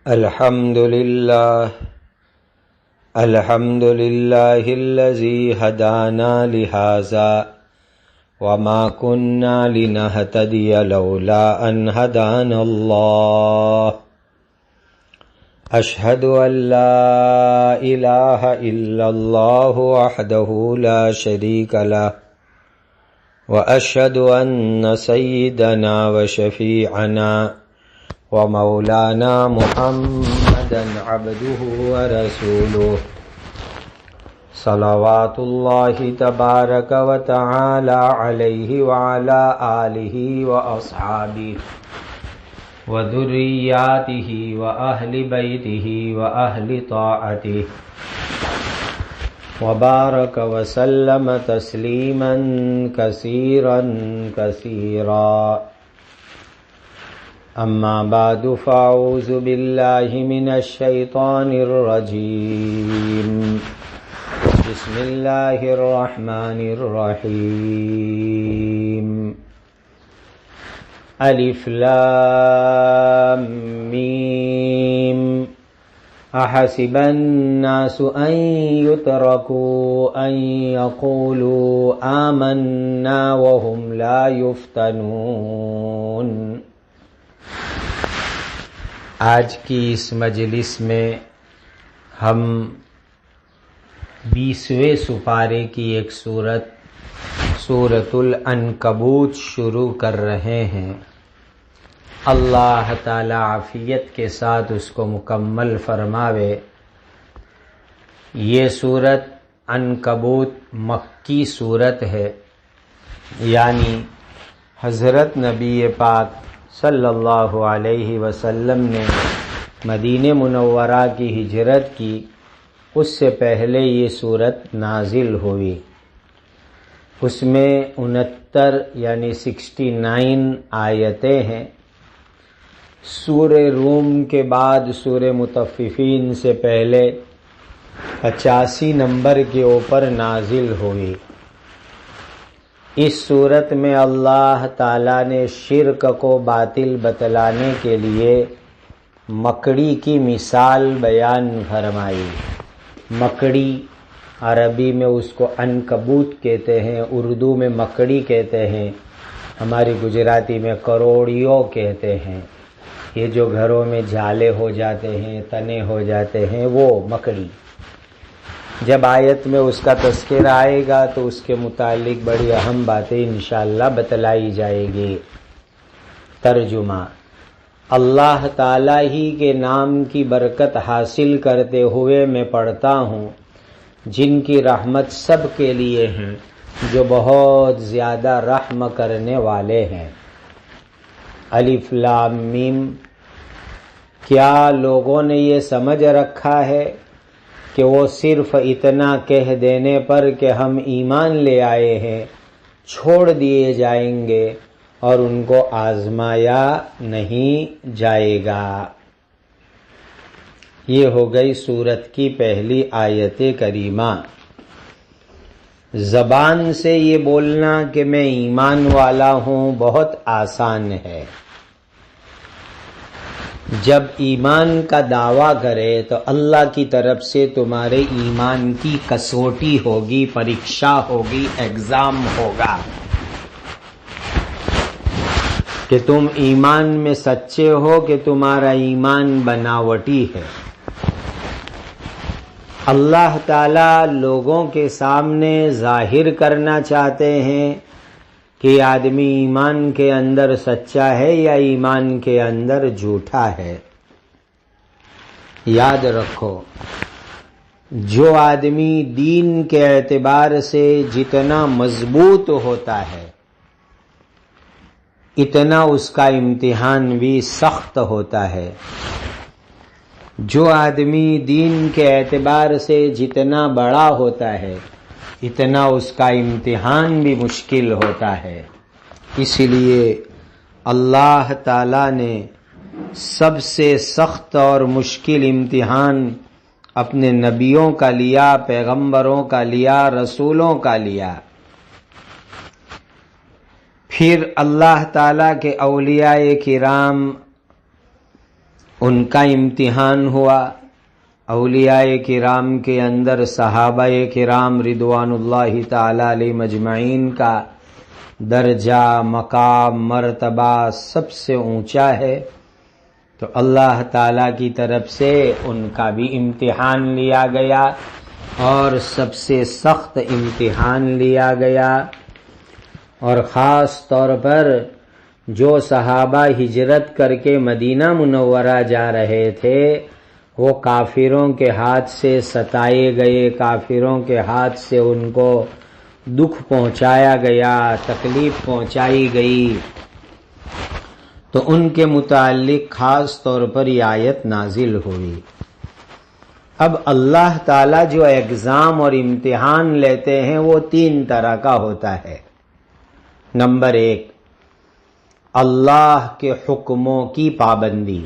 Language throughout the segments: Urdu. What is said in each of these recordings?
الحمد لله الذي هدانا لهذا وما كنا لنهتدي لولا أن هدانا الله أشهد أن لا إله إلا الله وحده لا شريك له وأشهد أن سيدنا وشفيعنا ومولانا محمدا عبده ورسوله صلوات الله تبارك وتعالى عليه وعلى آله وأصحابه وذرياته وأهل بيته وأهل طاعته وبارك وسلم تسليما كثيرا كثيرا. أما بعد فأعوذ بالله من الشيطان الرجيم. بسم الله الرحمن الرحيم. ألف لام ميم أحسب الناس أن يتركوا أن يقولوا آمنا وهم لا يفتنون. آج کی اس مجلس میں ہم 20ویں سپارے کی ایک سورۃ العنکبوت شروع کر رہے ہیں. اللہ تعالی عافیت کے ساتھ اس کو مکمل فرماوے. یہ سورۃ عنکبوت مکی سورت ہے، یعنی حضرت نبی پاک صلی اللہ علیہ وسلم نے مدینہ منورہ کی ہجرت کی، اس سے پہلے یہ سورت نازل ہوئی. اس میں 69 یعنی 69 آیتیں ہیں. سورہ روم کے بعد سورہ مطففین سے پہلے 85 نمبر کے اوپر نازل ہوئی. اس صورت میں اللہ تعالیٰ نے شرک کو باطل بتلانے کے لیے مکڑی کی مثال بیان فرمائی. مکڑی عربی میں اس کو عنکبوت کہتے ہیں، اردو میں مکڑی کہتے ہیں، ہماری گجراتی میں کروڑیوں کہتے ہیں. یہ جو گھروں میں جالے ہو جاتے ہیں، تنے ہو جاتے ہیں، وہ مکڑی. جب آیت میں اس کا تذکرہ آئے گا تو اس کے متعلق بڑی اہم باتیں انشاءاللہ بتلائی جائے گی. ترجمہ: اللہ تعالیٰ ہی کے نام کی برکت حاصل کرتے ہوئے میں پڑھتا ہوں جن کی رحمت سب کے لیے ہیں، جو بہت زیادہ رحم کرنے والے ہیں. الف لام میم. کیا لوگوں نے یہ سمجھ رکھا ہے کہ وہ صرف اتنا کہہ دینے پر کہ ہم ایمان لے آئے ہیں چھوڑ دیے جائیں گے اور ان کو آزمایا نہیں جائے گا؟ یہ ہو گئی سورت کی پہلی آیت کریمہ. زبان سے یہ بولنا کہ میں ایمان والا ہوں بہت آسان ہے. جب ایمان کا دعویٰ کرے تو اللہ کی طرف سے تمہارے ایمان کی کسوٹی ہوگی، پریکشا ہوگی، ایگزام ہوگا کہ تم ایمان میں سچے ہو کہ تمہارا ایمان بناوٹی ہے. اللہ تعالیٰ لوگوں کے سامنے ظاہر کرنا چاہتے ہیں کہ آدمی ایمان کے اندر سچا ہے یا ایمان کے اندر جھوٹا ہے. یاد رکھو، جو آدمی دین کے اعتبار سے جتنا مضبوط ہوتا ہے اتنا اس کا امتحان بھی سخت ہوتا ہے. جو آدمی دین کے اعتبار سے جتنا بڑا ہوتا ہے اتنا اس کا امتحان بھی مشکل ہوتا ہے. اس لیے اللہ تعالیٰ نے سب سے سخت اور مشکل امتحان اپنے نبیوں کا لیا، پیغمبروں کا لیا، رسولوں کا لیا. پھر اللہ تعالیٰ کے اولیاء کرام ان کا امتحان ہوا۔ اولیاء کرام کے اندر صحابہ کرام رضوان اللہ تعالی علیہ مجمعین کا درجہ، مقام، مرتبہ سب سے اونچا ہے، تو اللہ تعالی کی طرف سے ان کا بھی امتحان لیا گیا، اور سب سے سخت امتحان لیا گیا۔ اور خاص طور پر جو صحابہ ہجرت کر کے مدینہ منورہ جا رہے تھے، وہ کافروں کے ہاتھ سے ستائے گئے، کافروں کے ہاتھ سے ان کو دکھ پہنچایا گیا، تکلیف پہنچائی گئی، تو ان کے متعلق خاص طور پر یہ آیت نازل ہوئی۔ اب اللہ تعالیٰ جو ایگزام اور امتحان لیتے ہیں وہ تین طرح کا ہوتا ہے۔ نمبر 1، اللہ کے حکموں کی پابندی،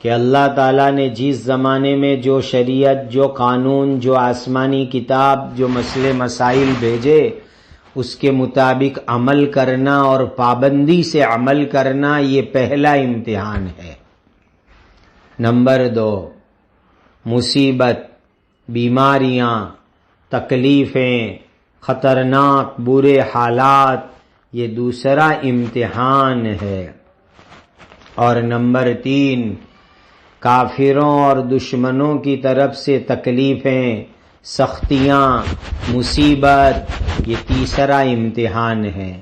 کہ اللہ تعالیٰ نے جس زمانے میں جو شریعت، جو قانون، جو آسمانی کتاب، جو مسئلے مسائل بھیجے، اس کے مطابق عمل کرنا اور پابندی سے عمل کرنا، یہ پہلا امتحان ہے۔ نمبر 2، مصیبت، بیماریاں، تکلیفیں، خطرناک برے حالات، یہ دوسرا امتحان ہے۔ اور نمبر 3، کافروں اور دشمنوں کی طرف سے تکلیفیں، سختیاں، مصیبت، یہ تیسرا امتحان ہے۔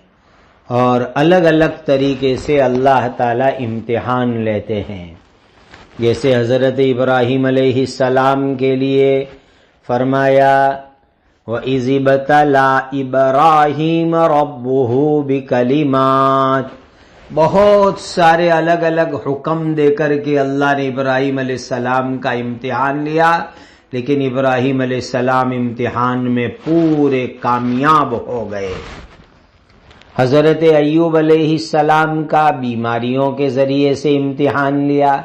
اور الگ الگ طریقے سے اللہ تعالیٰ امتحان لیتے ہیں۔ جیسے حضرت ابراہیم علیہ السلام کے لیے فرمایا وَإِذِ ابْتَلَىٰ إِبْرَاهِيمَ رَبُّهُ بِكَلِمَاتٍ، بہت سارے الگ الگ حکم دے کر کے اللہ نے ابراہیم علیہ السلام کا امتحان لیا، لیکن ابراہیم علیہ السلام امتحان میں پورے کامیاب ہو گئے۔ حضرت ایوب علیہ السلام کا بیماریوں کے ذریعے سے امتحان لیا،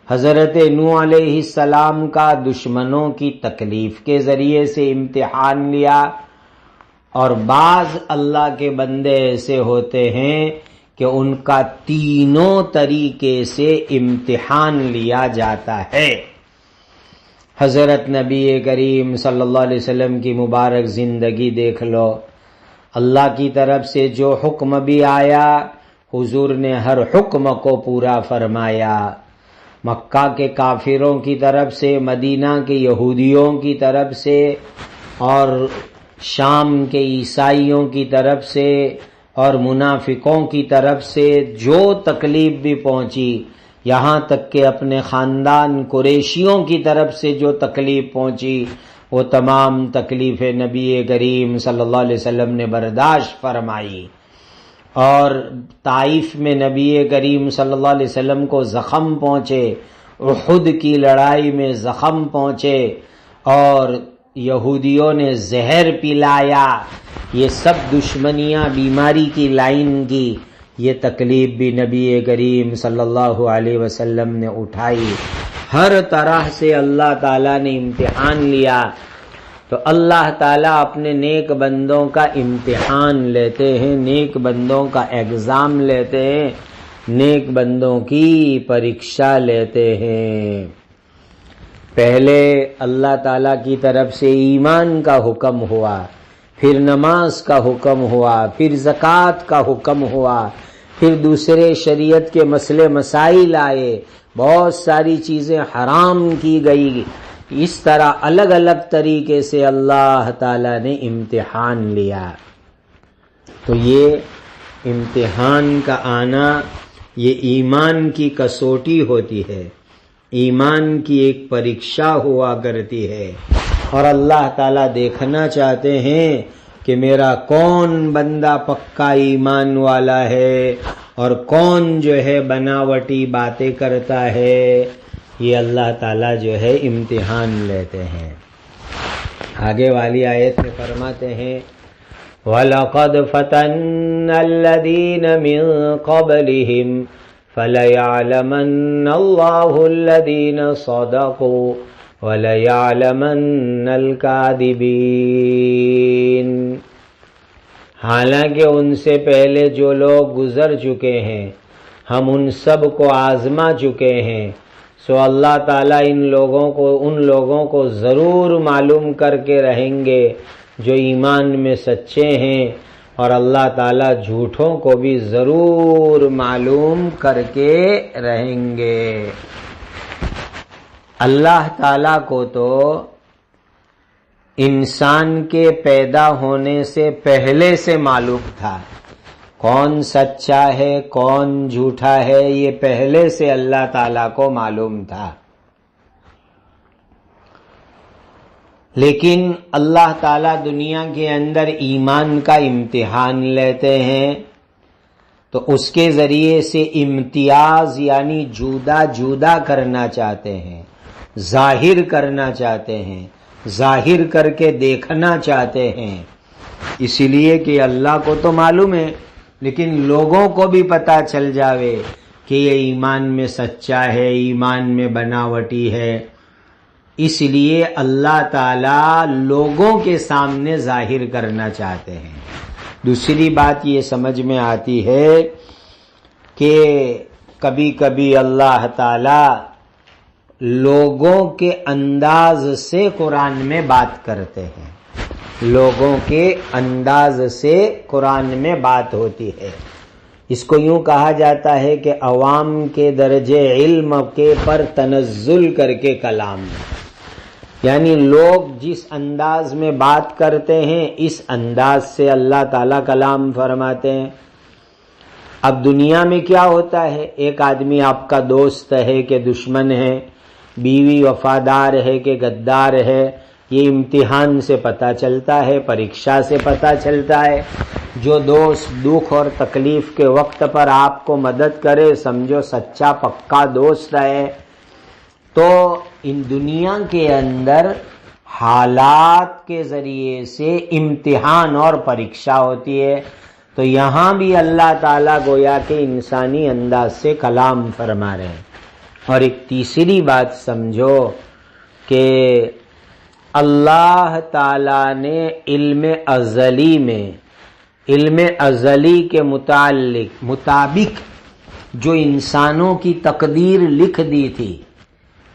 حضرت نوح علیہ السلام کا دشمنوں کی تکلیف کے ذریعے سے امتحان لیا۔ اور بعض اللہ کے بندے ایسے ہوتے ہیں کہ ان کا تینوں طریقے سے امتحان لیا جاتا ہے۔ حضرت نبی کریم صلی اللہ علیہ وسلم کی مبارک زندگی دیکھ لو، اللہ کی طرف سے جو حکم بھی آیا، حضور نے ہر حکم کو پورا فرمایا۔ مکہ کے کافروں کی طرف سے، مدینہ کے یہودیوں کی طرف سے، اور شام کے عیسائیوں کی طرف سے، اور منافقوں کی طرف سے جو تکلیف بھی پہنچی، یہاں تک کہ اپنے خاندان قریشیوں کی طرف سے جو تکلیف پہنچی، وہ تمام تکلیفیں نبی کریم صلی اللہ علیہ وسلم نے برداشت فرمائی۔ اور طائف میں نبی کریم صلی اللہ علیہ وسلم کو زخم پہنچے، احد کی لڑائی میں زخم پہنچے، اور یہودیوں نے زہر پلایا، یہ سب دشمنیاں بیماری کی لائن کی، یہ تکلیف بھی نبی کریم صلی اللہ علیہ وسلم نے اٹھائی۔ ہر طرح سے اللہ تعالیٰ نے امتحان لیا۔ تو اللہ تعالیٰ اپنے نیک بندوں کا امتحان لیتے ہیں، نیک بندوں کا ایگزام لیتے ہیں، نیک بندوں کی پریکشا لیتے ہیں۔ پہلے اللہ تعالیٰ کی طرف سے ایمان کا حکم ہوا، پھر نماز کا حکم ہوا، پھر زکوٰۃ کا حکم ہوا، پھر دوسرے شریعت کے مسئلے مسائل آئے، بہت ساری چیزیں حرام کی گئی۔ اس طرح الگ الگ طریقے سے اللہ تعالیٰ نے امتحان لیا۔ تو یہ امتحان کا آنا، یہ ایمان کی کسوٹی ہوتی ہے، ایمان کی ایک پریکشا ہوا کرتی ہے، اور اللہ تعالیٰ دیکھنا چاہتے ہیں کہ میرا کون بندہ پکا ایمان والا ہے اور کون جو ہے بناوٹی باتیں کرتا ہے۔ یہ اللہ تعالیٰ جو ہے امتحان لیتے ہیں۔ آگے والی آیت میں فرماتے ہیں وَلَقَدْ فَتَنَّا الَّذِينَ مِن قَبْلِهِمْ فَلَيَعْلَمَنَّ اللَّهُ الَّذِينَ صَدَقُوا وَلَيَعْلَمَنَّ الْكَاذِبِينَ۔ حالانکہ ان سے پہلے جو لوگ گزر چکے ہیں، ہم ان سب کو آزما چکے ہیں، سو اللہ تعالیٰ ان لوگوں کو ضرور معلوم کر کے رہیں گے جو ایمان میں سچے ہیں، اور اللہ تعالیٰ جھوٹوں کو بھی ضرور معلوم کر کے رہیں گے۔ اللہ تعالیٰ کو تو انسان کے پیدا ہونے سے پہلے سے معلوم تھا، کون سچا ہے کون جھوٹا ہے یہ پہلے سے اللہ تعالیٰ کو معلوم تھا۔ لیکن اللہ تعالیٰ دنیا کے اندر ایمان کا امتحان لیتے ہیں تو اس کے ذریعے سے امتیاز یعنی جدا کرنا چاہتے ہیں، ظاہر کرنا چاہتے ہیں، ظاہر کر کے دیکھنا چاہتے ہیں، اسی لیے کہ اللہ کو تو معلوم ہے لیکن لوگوں کو بھی پتا چل جاوے کہ یہ ایمان میں سچا ہے، ایمان میں بناوٹی ہے، اس لیے اللہ تعالیٰ لوگوں کے سامنے ظاہر کرنا چاہتے ہیں۔ دوسری بات یہ سمجھ میں آتی ہے کہ کبھی کبھی اللہ تعالیٰ لوگوں کے انداز سے قرآن میں بات کرتے ہیں، لوگوں کے انداز سے قرآن میں بات ہوتی ہے۔ اس کو یوں کہا جاتا ہے کہ عوام کے درجے علم کے پر تنزل کر کے کلام، یعنی لوگ جس انداز میں بات کرتے ہیں اس انداز سے اللہ تعالیٰ کلام فرماتے ہیں۔ اب دنیا میں کیا ہوتا ہے، ایک آدمی آپ کا دوست ہے کہ دشمن ہے، بیوی وفادار ہے کہ غدار ہے، یہ امتحان سے پتہ چلتا ہے، پریکشا سے پتہ چلتا ہے۔ جو دوست دکھ اور تکلیف کے وقت پر آپ کو مدد کرے سمجھو سچا پکا دوست ہے۔ تو ان دنیا کے اندر حالات کے ذریعے سے امتحان اور پریکشا ہوتی ہے، تو یہاں بھی اللہ تعالیٰ گویا کہ انسانی انداز سے کلام فرما رہے ہیں۔ اور ایک تیسری بات سمجھو کہ اللہ تعالیٰ نے علم ازلی کے مطابق جو انسانوں کی تقدیر لکھ دی تھی،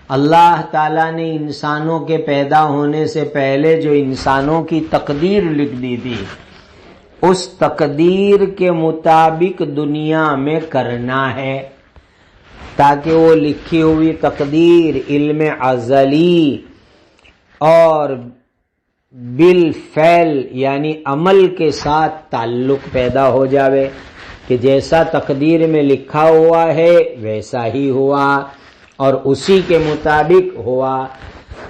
اللہ تعالیٰ نے انسانوں کے پیدا ہونے سے پہلے جو انسانوں کی تقدیر لکھ دی تھی، اس تقدیر کے مطابق دنیا میں کرنا ہے، تاکہ وہ لکھی ہوئی تقدیر علم ازلی اور بالفعل یعنی عمل کے ساتھ تعلق پیدا ہو جاوے کہ جیسا تقدیر میں لکھا ہوا ہے ویسا ہی ہوا اور اسی کے مطابق ہوا۔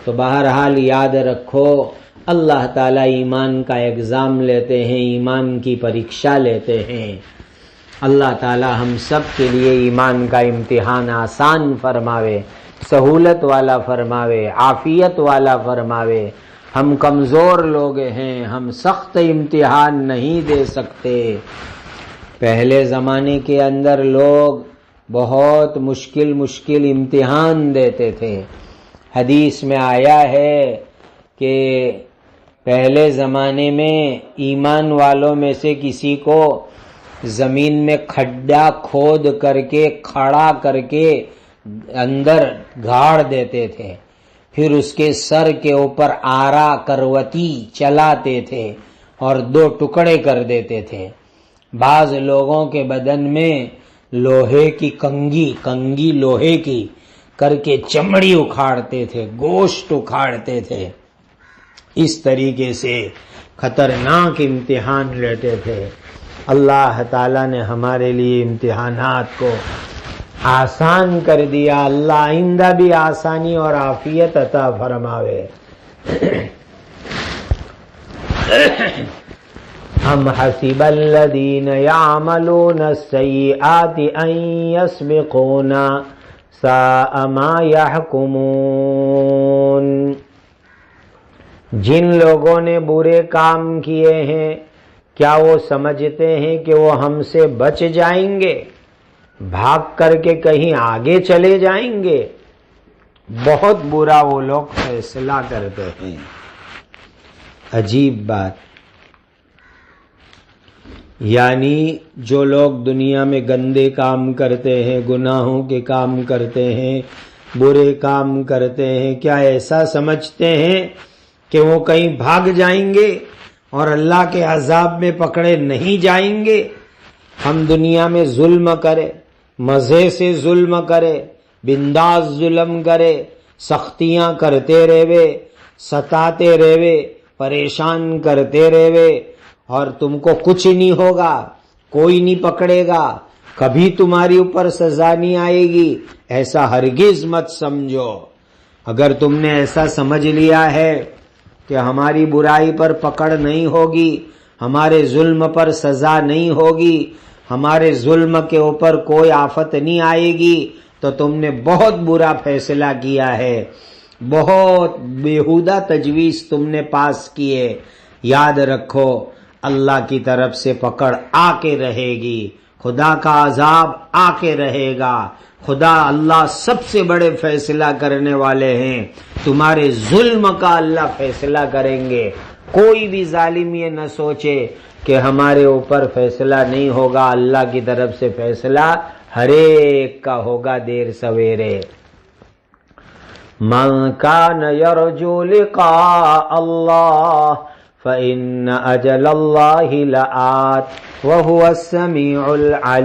تو بہرحال یاد رکھو اللہ تعالیٰ ایمان کا ایگزام لیتے ہیں، ایمان کی پریکشا لیتے ہیں۔ اللہ تعالیٰ ہم سب کے لیے ایمان کا امتحان آسان فرماوے، سہولت والا فرماوے، عافیت والا فرماوے۔ ہم کمزور لوگ ہیں، ہم سخت امتحان نہیں دے سکتے۔ پہلے زمانے کے اندر لوگ بہت مشکل امتحان دیتے تھے۔ حدیث میں آیا ہے کہ پہلے زمانے میں ایمان والوں میں سے کسی کو زمین میں کھڈا کھود کر کے کھڑا کر کے اندر گاڑ دیتے تھے، پھر اس کے سر کے اوپر آرا کروتی چلاتے تھے اور 2 ٹکڑے کر دیتے تھے۔ بعض لوگوں کے بدن میں لوہے کی کنگھی لوہے کی کر کے چمڑی اکھاڑتے تھے، گوشت اکھاڑتے تھے، اس طریقے سے خطرناک امتحان لیتے تھے۔ اللہ تعالیٰ نے ہمارے لیے امتحانات کو آسان کر دیا۔ اللہ آئندہ بھی آسانی اور عافیت عطا فرماوے۔ ام حسب الذین یعملون السیئات ان یسبقونا ساء ما یحکمون۔ جن لوگوں نے برے کام کیے ہیں کیا وہ سمجھتے ہیں کہ وہ ہم سے بچ جائیں گے، بھاگ کر کے کہیں آگے چلے جائیں گے؟ بہت برا وہ لوگ فیصلہ کرتے ہیں۔ عجیب بات، یعنی جو لوگ دنیا میں گندے کام کرتے ہیں، گناہوں کے کام کرتے ہیں، برے کام کرتے ہیں کیا ایسا سمجھتے ہیں کہ وہ کہیں بھاگ جائیں گے اور اللہ کے عذاب میں پکڑے نہیں جائیں گے؟ ہم دنیا میں ظلم کرے، مزے سے ظلم کرے، بنداز ظلم کرے، سختیاں کرتے رہے، ستاتے رہے، پریشان کرتے رہے، اور تم کو کچھ نہیں ہوگا، کوئی نہیں پکڑے گا، کبھی تمہاری اوپر سزا نہیں آئے گی، ایسا ہرگز مت سمجھو۔ اگر تم نے ایسا سمجھ لیا ہے کہ ہماری برائی پر پکڑ نہیں ہوگی، ہمارے ظلم پر سزا نہیں ہوگی، ہمارے ظلم کے اوپر کوئی آفت نہیں آئے گی، تو تم نے بہت برا فیصلہ کیا ہے، بہت بیہودہ تجویز تم نے پاس کی ہے۔ یاد رکھو اللہ کی طرف سے پکڑ آ کے رہے گی، خدا کا عذاب آ کے رہے گا، خدا اللہ سب سے بڑے فیصلہ کرنے والے ہیں، تمہارے ظلم کا اللہ فیصلہ کریں گے۔ کوئی بھی ظالم یہ نہ سوچے کہ ہمارے اوپر فیصلہ نہیں ہوگا، اللہ کی طرف سے فیصلہ ہر ایک کا ہوگا دیر سویرے۔ من کان یرجو لقاء اللہ فإن اجل اللہ لآت وہو السمیع العلیم۔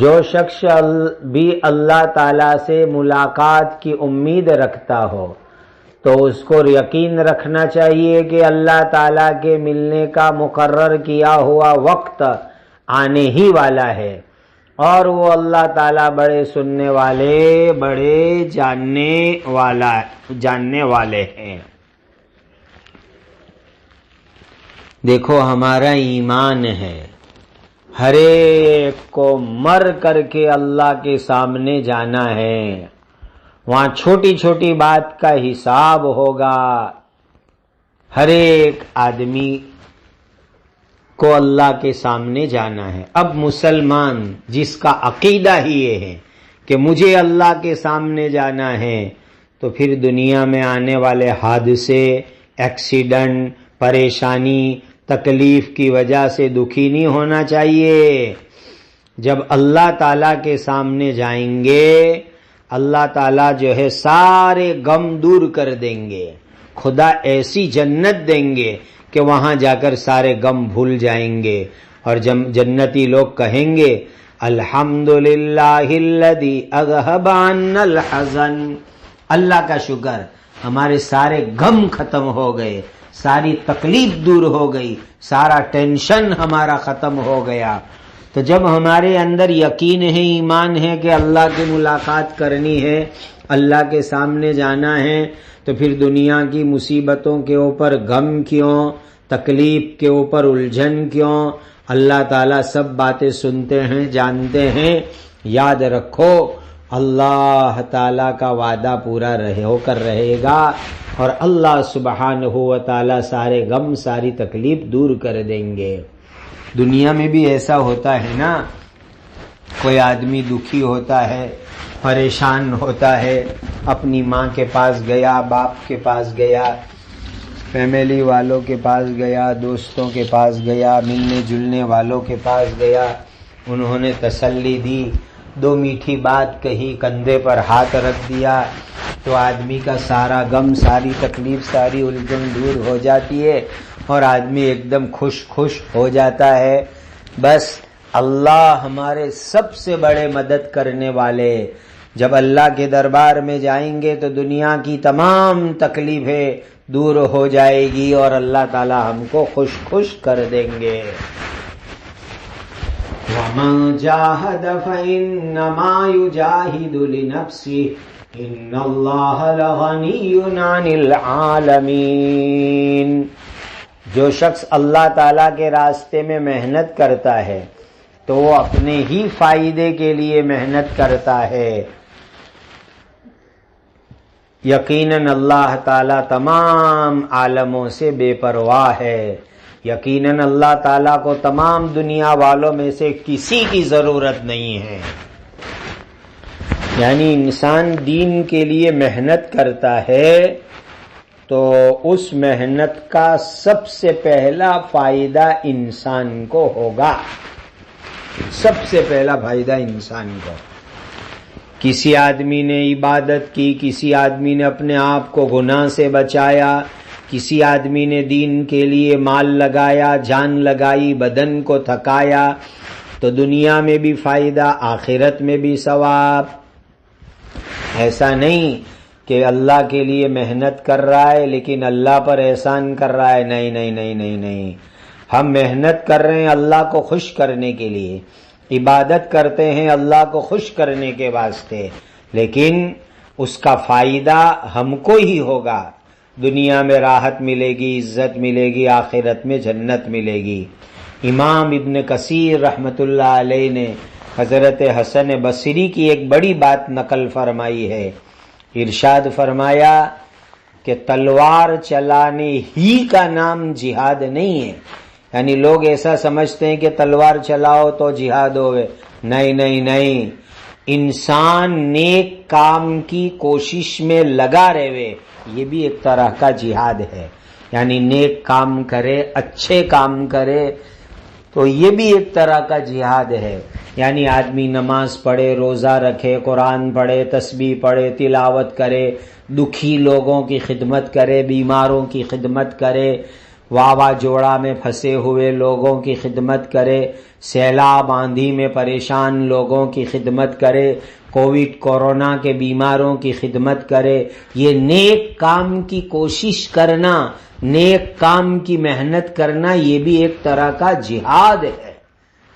جو شخص بھی اللہ تعالی سے ملاقات کی امید رکھتا ہو تو اس کو یقین رکھنا چاہیے کہ اللہ تعالیٰ کے ملنے کا مقرر کیا ہوا وقت آنے ہی والا ہے، اور وہ اللہ تعالیٰ بڑے سننے والے، بڑے جاننے والے ہیں۔ دیکھو ہمارا ایمان ہے، ہر ایک کو مر کر کے اللہ کے سامنے جانا ہے، وہاں چھوٹی چھوٹی بات کا حساب ہوگا۔ ہر ایک آدمی کو اللہ کے سامنے جانا ہے۔ اب مسلمان جس کا عقیدہ ہی یہ ہے کہ مجھے اللہ کے سامنے جانا ہے، تو پھر دنیا میں آنے والے حادثے، ایکسیڈنٹ، پریشانی، تکلیف کی وجہ سے دکھی نہیں ہونا چاہیے۔ جب اللہ تعالیٰ کے سامنے جائیں گے، اللہ تعالیٰ جو ہے سارے غم دور کر دیں گے، خدا ایسی جنت دیں گے کہ وہاں جا کر سارے غم بھول جائیں گے، اور جنتی لوگ کہیں گے الحمدللہ الذی اذھب عنا الحزن، اللہ کا شکر ہمارے سارے غم ختم ہو گئے، ساری تکلیف دور ہو گئی، سارا ٹینشن ہمارا ختم ہو گیا۔ تو جب ہمارے اندر یقین ہے، ایمان ہے کہ اللہ کی ملاقات کرنی ہے، اللہ کے سامنے جانا ہے، تو پھر دنیا کی مصیبتوں کے اوپر غم کیوں، تکلیف کے اوپر الجھن کیوں؟ اللہ تعالیٰ سب باتیں سنتے ہیں، جانتے ہیں۔ یاد رکھو اللہ تعالیٰ کا وعدہ پورا ہو کر رہے گا، اور اللہ سبحانہ و تعالیٰ سارے غم، ساری تکلیف دور کر دیں گے۔ دنیا میں بھی ایسا ہوتا ہے نا، کوئی آدمی دکھی ہوتا ہے، پریشان ہوتا ہے، اپنی ماں کے پاس گیا، باپ کے پاس گیا، فیملی والوں کے پاس گیا، دوستوں کے پاس گیا، ملنے جلنے والوں کے پاس گیا، انہوں نے تسلی دی، دو میٹھی بات کہی، کندھے پر ہاتھ رکھ دیا، تو آدمی کا سارا غم، ساری تکلیف، ساری الجھن دور ہو جاتی ہے، اور آدمی ایک دم خوش ہو جاتا ہے۔ بس اللہ ہمارے سب سے بڑے مدد کرنے والے، جب اللہ کے دربار میں جائیں گے تو دنیا کی تمام تکلیفیں دور ہو جائے گی، اور اللہ تعالی ہم کو خوش کر دیں گے۔ وَمَن جَاهَدَ فَإِنَّمَا يُجَاهِدُ لِنَفْسِهِ إِنَّ اللَّهَ لَغَنِيٌّ عَنِ الْعَالَمِينَ۔ جو شخص اللہ تعالیٰ کے راستے میں محنت کرتا ہے تو وہ اپنے ہی فائدے کے لیے محنت کرتا ہے۔ یقیناً اللہ تعالیٰ تمام عالموں سے بے پرواہ ہے، یقیناً اللہ تعالیٰ کو تمام دنیا والوں میں سے کسی کی ضرورت نہیں ہے۔ یعنی انسان دین کے لیے محنت کرتا ہے تو اس محنت کا سب سے پہلا فائدہ انسان کو ہوگا۔ سب سے پہلا فائدہ انسان کو. کسی آدمی نے عبادت کی، کسی آدمی نے اپنے آپ کو گناہ سے بچایا، کسی آدمی نے دین کے لیے مال لگایا، جان لگائی، بدن کو تھکایا، تو دنیا میں بھی فائدہ، آخرت میں بھی ثواب. ایسا نہیں کہ اللہ کے لیے محنت کر رہا ہے لیکن اللہ پر احسان کر رہا ہے. نہیں نہیں نہیں نہیں نہیں، ہم محنت کر رہے ہیں اللہ کو خوش کرنے کے لیے، عبادت کرتے ہیں اللہ کو خوش کرنے کے واسطے، لیکن اس کا فائدہ ہم کو ہی ہوگا. دنیا میں راحت ملے گی، عزت ملے گی، آخرت میں جنت ملے گی. امام ابن کثیر رحمت اللہ علیہ نے حضرت حسن بصری کی ایک بڑی بات نقل فرمائی ہے. ارشاد فرمایا کہ تلوار چلانے ہی کا نام جہاد نہیں ہے. یعنی لوگ ایسا سمجھتے ہیں کہ تلوار چلاؤ تو جہاد ہوئے. نہیں نہیں نہیں، انسان نیک کام کی کوشش میں لگا رہے، یہ بھی ایک طرح کا جہاد ہے. یعنی نیک کام کرے، اچھے کام کرے تو یہ بھی ایک طرح کا جہاد ہے. یعنی آدمی نماز پڑھے، روزہ رکھے، قرآن پڑھے، تسبیح پڑھے، تلاوت کرے، دکھی لوگوں کی خدمت کرے، بیماروں کی خدمت کرے، واوا جوڑا میں پھنسے ہوئے لوگوں کی خدمت کرے، سیلاب آندھی میں پریشان لوگوں کی خدمت کرے، کووڈ کورونا کے بیماروں کی خدمت کرے. یہ نیک کام کی کوشش کرنا، نیک کام کی محنت کرنا، یہ بھی ایک طرح کا جہاد ہے.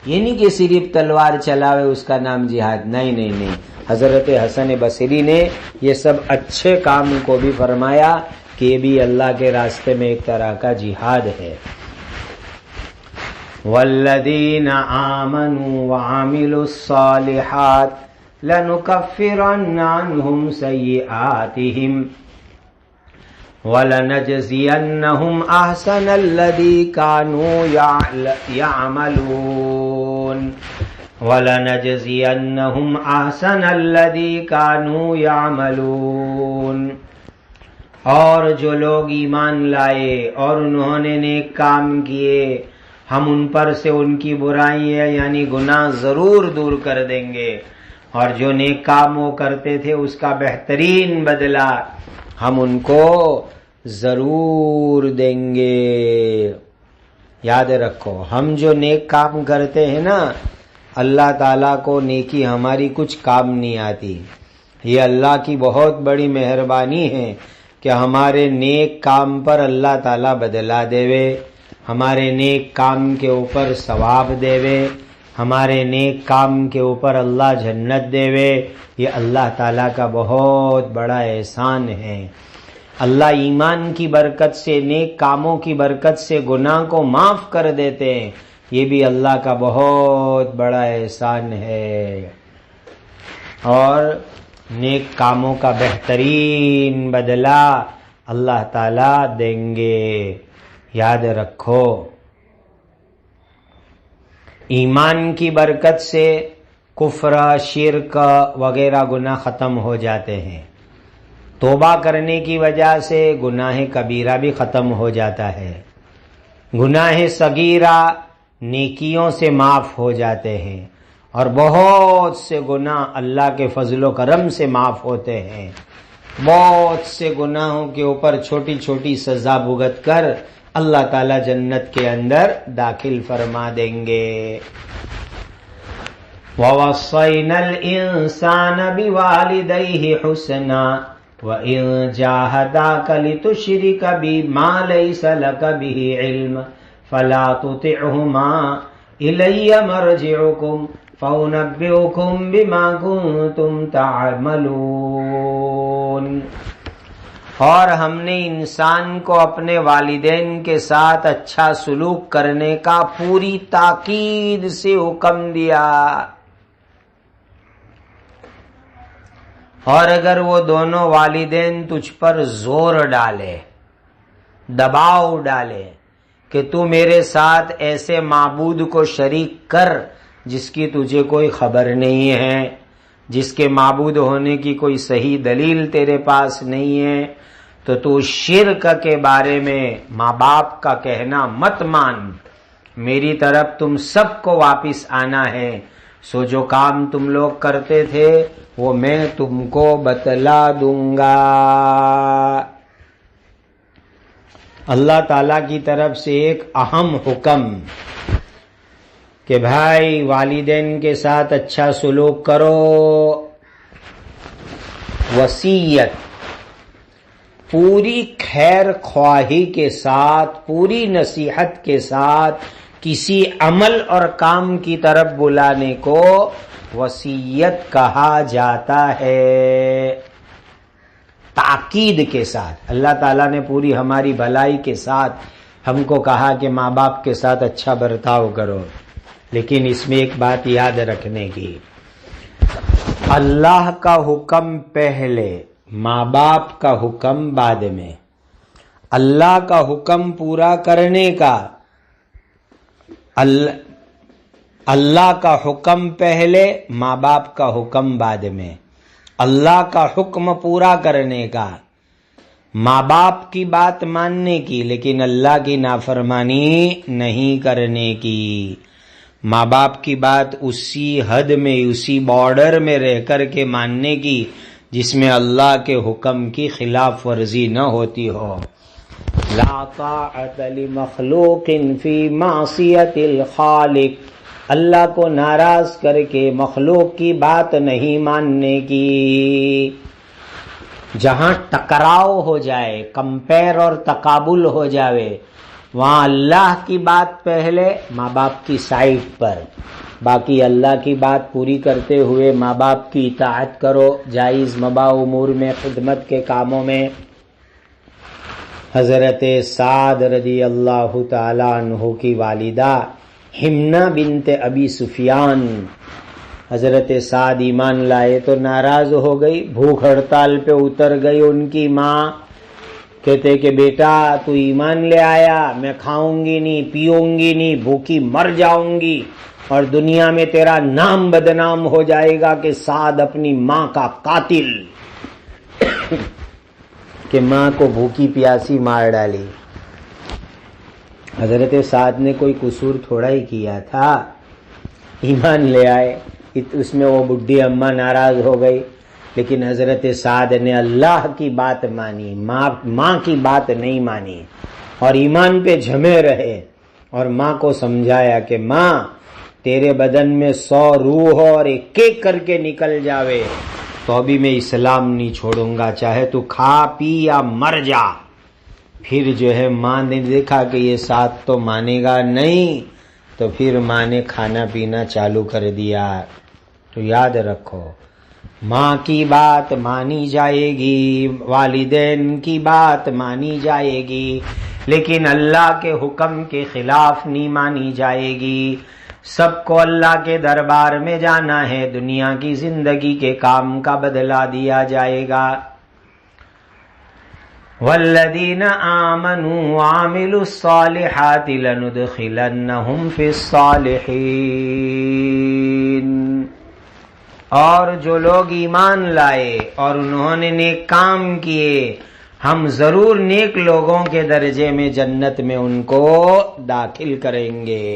یہ نہیں کہ صرف تلوار چلاوے اس کا نام جہاد. نہیں نہیں نہیں، حضرت حسن بصری نے یہ سب اچھے کام کو بھی فرمایا کہ یہ بھی اللہ کے راستے میں ایک طرح کا جہاد ہے. والذین آمنوا وعملوا الصالحات لنکفرن عنہم سیئاتہم وَلَنَجْزِيَنَّهُمْ أَحْسَنَ الَّذِي كَانُوا يَعْمَلُونَ وَلَنَجْزِيَنَّهُمْ أَحْسَنَ الَّذِي كَانُوا يَعْمَلُونَ. اور جو لوگ ایمان لائے اور انہوں نے نیک کام کیے، ہم ان پر سے ان کی برائیاں یعنی گناہ ضرور دور کر دیں گے، اور جو نیک کام وہ کرتے تھے اس کا بہترین بدلہ ہم ان کو ضرور دیں گے. یاد رکھو، ہم جو نیک کام کرتے ہیں نا، اللہ تعالیٰ کو نیکی ہماری کچھ کام نہیں آتی. یہ اللہ کی بہت بڑی مہربانی ہے کہ ہمارے نیک کام پر اللہ تعالیٰ بدلا دیوے، ہمارے نیک کام کے اوپر ثواب دیوے، ہمارے نیک کام کے اوپر اللہ جنت دیوے. یہ اللہ تعالیٰ کا بہت بڑا احسان ہے. اللہ ایمان کی برکت سے، نیک کاموں کی برکت سے گناہ کو معاف کر دیتے ہیں. یہ بھی اللہ کا بہت بڑا احسان ہے. اور نیک کاموں کا بہترین بدلہ اللہ تعالیٰ دیں گے. یاد رکھو، ایمان کی برکت سے کفر، شرک وغیرہ گناہ ختم ہو جاتے ہیں. توبہ کرنے کی وجہ سے گناہ کبیرہ بھی ختم ہو جاتا ہے. گناہ صغیرہ نیکیوں سے معاف ہو جاتے ہیں، اور بہت سے گناہ اللہ کے فضل و کرم سے معاف ہوتے ہیں. بہت سے گناہوں کے اوپر چھوٹی چھوٹی سزا بھگت کر اللہ تعالیٰ جنت کے اندر داخل فرما دیں گے. وَوَصَّيْنَا الْإِنسَانَ بِوَالِدَيْهِ حُسْنًا وَإِن جَاهَدَاكَ لِتُشْرِكَ بِي مَا لَيْسَ لَكَ بِهِ عِلْمٌ فَلَا تُطِعْهُمَا إِلَيَّ مَرْجِعُكُمْ فَأُنَبِّئُكُمْ بِمَا كُنتُمْ تَعْمَلُونَ. اور ہم نے انسان کو اپنے والدین کے ساتھ اچھا سلوک کرنے کا پوری تاکید سے حکم دیا، اور اگر وہ دونوں والدین تجھ پر زور ڈالے، دباؤ ڈالے کہ تو میرے ساتھ ایسے معبود کو شریک کر جس کی تجھے کوئی خبر نہیں ہے، جس کے معبود ہونے کی کوئی صحیح دلیل تیرے پاس نہیں ہے، تو شرک کے بارے میں ماں باپ کا کہنا مت مان. میری طرف تم سب کو واپس آنا ہے، سو جو کام تم لوگ کرتے تھے وہ میں تم کو بتلا دوں گا۔ اللہ تعالی کی طرف سے ایک اہم حکم کہ بھائی والدین کے ساتھ اچھا سلوک کرو، وصیت پوری خیر خواہی کے ساتھ، پوری نصیحت کے ساتھ کسی عمل اور کام کی طرف بلانے کو وصیت کہا جاتا ہے۔ تاکید کے ساتھ اللہ تعالیٰ نے پوری ہماری بھلائی کے ساتھ ہم کو کہا کہ ماں باپ کے ساتھ اچھا برتاؤ کرو، لیکن اس میں ایک بات یاد رکھنے کی، اللہ کا حکم پہلے، ماں باپ کا حکم بعد میں۔ اللہ کا حکم پورا کرنے کا، اللہ کا حکم پہلے، ماں باپ کا حکم بعد میں۔ اللہ کا حکم پورا کرنے کا، ماں باپ کی بات ماننے کی، لیکن اللہ کی نافرمانی نہیں کرنے کی۔ ماں باپ کی بات اسی حد میں، اسی بارڈر میں رہ کر کے ماننے کی جس میں اللہ کے حکم کی خلاف ورزی نہ ہوتی ہو۔ لا طاعت لمخلوق فی معصیت الخالق، اللہ کو ناراض کر کے مخلوق کی بات نہیں ماننے کی۔ جہاں ٹکراؤ ہو جائے، کمپیر اور تقابل ہو جاوے، وہاں اللہ کی بات پہلے، ماں باپ کی سائڈ پر، باقی اللہ کی بات پوری کرتے ہوئے ماں باپ کی اطاعت کرو، جائز مباح امور میں، خدمت کے کاموں میں۔ حضرت سعد رضی اللہ تعالی عنہ کی والدہ حمنہ بنت ابی سفیان، حضرت سعد ایمان لائے تو ناراض ہو گئی، بھوک ہڑتال پہ اتر گئی۔ ان کی ماں کہتے کہ بیٹا تو ایمان لے آیا، میں کھاؤں گی نہیں، پیوں گی نہیں، بھوکی مر جاؤں گی، اور دنیا میں تیرا نام بدنام ہو جائے گا کہ سعد اپنی ماں کا قاتل، کہ ماں کو بھوکی پیاسی مار ڈالی۔ حضرت سعد نے کوئی قصور تھوڑا ہی کیا تھا، ایمان لے آئے، اس میں وہ بڈھی اماں ناراض ہو گئی، لیکن حضرت سعد نے اللہ کی بات مانی، ماں کی بات نہیں مانی، اور ایمان پہ جمے رہے، اور ماں کو سمجھایا کہ ماں تیرے بدن میں 100 روح ہو اور ایک ایک کر کے نکل جاوے تو ابھی میں اسلام نہیں چھوڑوں گا، چاہے تو کھا پی یا مر جا۔ پھر جو ہے ماں نے دیکھا کہ یہ ساتھ تو مانے گا نہیں، تو پھر ماں نے کھانا پینا چالو کر دیا۔ تو یاد رکھو، ماں کی بات مانی جائے گی، والدین کی بات مانی جائے گی، لیکن اللہ کے حکم کے خلاف نہیں مانی جائے گی۔ سب کو اللہ کے دربار میں جانا ہے، دنیا کی زندگی کے کام کا بدلہ دیا جائے گا۔ والذین آمنوا وعملوا الصالحات لندخلنہم فی الصالحین، اور جو لوگ ایمان لائے اور انہوں نے نیک کام کیے، ہم ضرور نیک لوگوں کے درجے میں جنت میں ان کو داخل کریں گے۔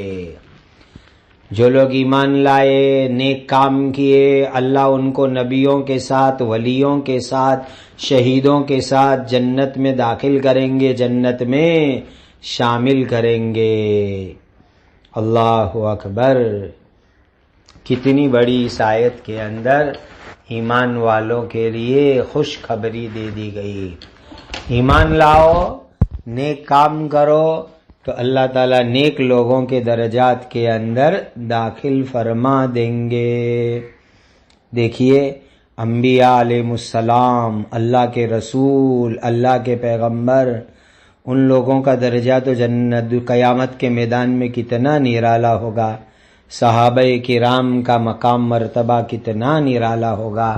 جو لوگ ایمان لائے، نیک کام کیے، اللہ ان کو نبیوں کے ساتھ، ولیوں کے ساتھ، شہیدوں کے ساتھ جنت میں داخل کریں گے، جنت میں شامل کریں گے۔ اللہ اکبر! کتنی بڑی اس آیت کے اندر ایمان والوں کے لیے خوشخبری دے دی گئی۔ ایمان لاؤ، نیک کام کرو تو اللہ تعالیٰ نیک لوگوں کے درجات کے اندر داخل فرما دیں گے۔ دیکھیے، انبیاء علیہ السلام، اللہ کے رسول، اللہ کے پیغمبر، ان لوگوں کا درجہ تو جنت قیامت کے میدان میں کتنا نرالا ہوگا، صحابہ کرام کا مقام مرتبہ کتنا نرالا ہوگا،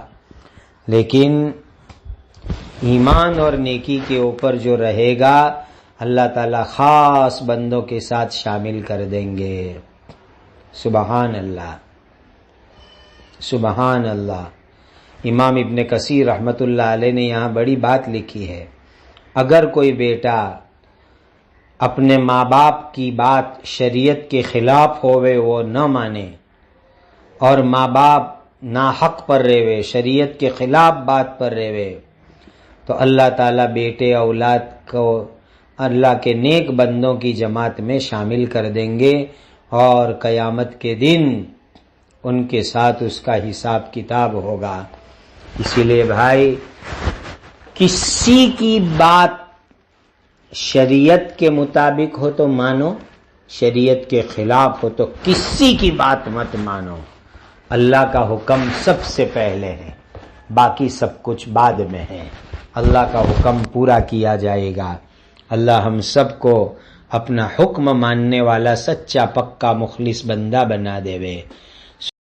لیکن ایمان اور نیکی کے اوپر جو رہے گا اللہ تعالیٰ خاص بندوں کے ساتھ شامل کر دیں گے۔ سبحان اللہ، سبحان اللہ۔ امام ابن کثیر رحمت اللہ علیہ نے یہاں بڑی بات لکھی ہے، اگر کوئی بیٹا اپنے ماں باپ کی بات شریعت کے خلاف ہوئے وہ نہ مانے، اور ماں باپ ناحق پر رہے، شریعت کے خلاف بات پر رہے، تو اللہ تعالیٰ بیٹے اولاد کو اللہ کے نیک بندوں کی جماعت میں شامل کر دیں گے، اور قیامت کے دن ان کے ساتھ اس کا حساب کتاب ہوگا۔ اسی لیے بھائی، کسی کی بات شریعت کے مطابق ہو تو مانو، شریعت کے خلاف ہو تو کسی کی بات مت مانو۔ اللہ کا حکم سب سے پہلے ہے، باقی سب کچھ بعد میں ہے۔ اللہ کا حکم پورا کیا جائے گا۔ اللہ ہم سب کو اپنا حکم ماننے والا سچا پکا مخلص بندہ بنا دے۔